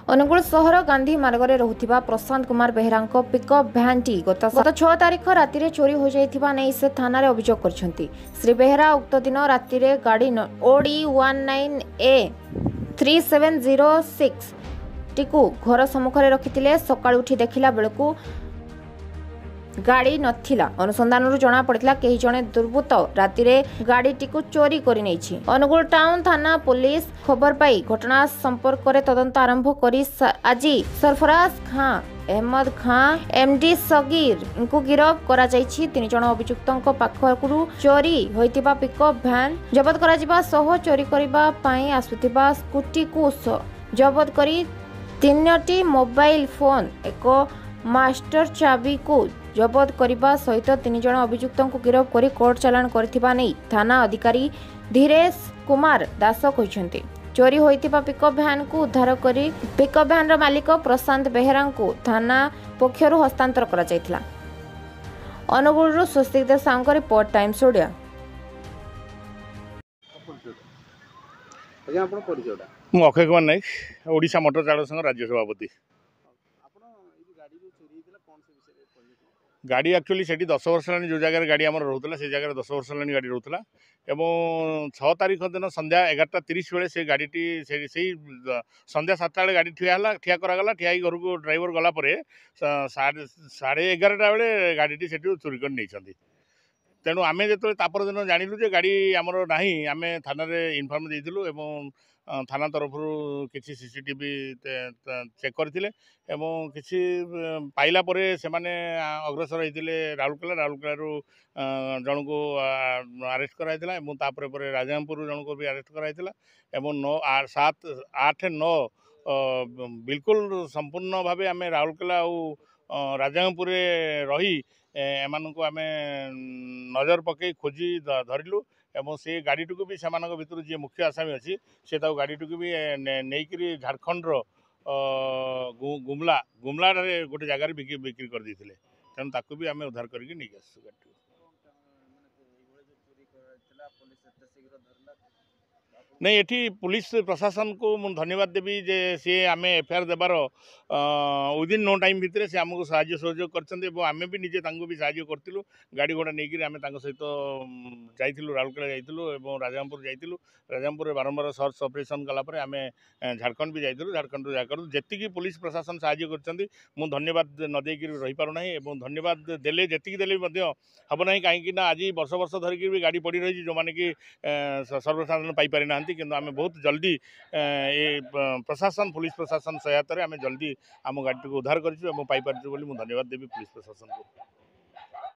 अनुगुल सहर गांधी मार्ग में रहुथिबा प्रशांत कुमार बेहरा पिकअप भ्यानटी गत 6 तारिख राति चोरी हो जाइथिबा नै से थाना रे अभियोग करछंती। श्री बेहरा उक्त दिन राति रे गाड़ी ओडी 19A 3706 टिकु घर सम्मुखरे रखिथिले। सकाळ उठी देखिला बेलकु गाड़ी नथिला। अनुसंधान जना पड़ता कई जने दुर्बृत्त राति रे गाड़ी टिकु चोरी करि नैछि। अनुगुल टाउन थाना पुलिस खबर पाई घटना संपर्क में तदंत आरंभ करी आज सरफराज खां अहमद खां एमडी सगीर को गिरफ्त करा जायछि। 3 जन अभियुक्तों पाखरु चोरी होइतिबा पिकअप भ्यान जबत करा जिबा सह चोरी करिबा पई आसुतिबा स्कूटी को जबत करी 3टी मोबाइल फोन एक मास्टर चाबी को जबत करने सहित 3 जन अभियुक्तों को गिरफ्त कर कोर्ट चालाण करथिबा नै थाना अधिकारी धीरेश कुमार दास कहते। चोरी होइतिबा पिकअप भ्यान को उद्धार करी पिकअप भ्यान रो मालिक प्रशांत बेहरा को थाना पक्षरु हस्तांतर करा जायथिला। अनुगुल स्वस्तिक देव report times Odia. Akshay Kumar Nayak Odisha motor चालक संघ राज्य सभापति। गाड़ी एक्चुअली से 10 वर्ष है जो जगह गाड़ी आम रोला से जगह 10 वर्ष है गाड़ी रोला एवं 6 तारिख दिन संध्या 11:30 बेले से गाड़ी से संध्या 7टा बेले गाड़ी ठिया करागला। ठिया घर को ड्राइवर गलापर 11:30 बेले गाड़ी से चोरी कर नहीं। तेणु आम जो तापर दिन जानलु जे गाड़ी आमर ना आम थाना इनफर्म देलु एवं थाना तरफ किसी सीसीटीवी चेक करथिले एवं किसी पाइला परे से माने अग्रसर होते राउरकेला जन को अरेस्ट कराइला एवं तापर पर राजापुर जन को भी अरेस्ट कराइला एवं 9, 7, 8, 9 बिल्कुल संपूर्ण भाव आम राउरकेला और राजापुर रही एमानक आम नजर पकई खोजी धरिलु एवं से गाड़ी को भी सेमान भितर जी मुख्य आसामी अच्छी से गाड़ी को भी नहीं झारखंड गुमला गोटे जगार बिक्री कर देते तेणु ताकू भी आम उद्धार करके नहीं आस गाड़ी। नहीं एठी पुलिस प्रशासन को मुझे धन्यवाद देवी जे सी आम एफआईआर देवार विदिन नो टाइम भितर से आमको साहाय्य सहयोग कर आम भी निजे भी साहाय्य करूँ। गाड़ी घोड़ा नहीं आम सहित जाइलु राउरकेला जाइलु और राजापुर जाइलु। राजापुर बारंबार सर्च ऑपरेशन कलापर आम झारखंड भी जाइलु। झारखंड जाकर जी पुलिस प्रशासन साहाय्य कर धन्यवाद न देकी रही पारना और धन्यवाद देले जी देले हम ना कहीं आज वर्ष वर्ष धरिकी भी गाड़ी पड़ी रही जो मैंने कि सर्वसाधारण पाइपारि ना किंतु आम बहुत जल्दी ये प्रशासन पुलिस प्रशासन सहायता आम जल्दी आम गाड़ी को उद्धार कर पाइपर धन्यवाद देवी पुलिस प्रशासन को।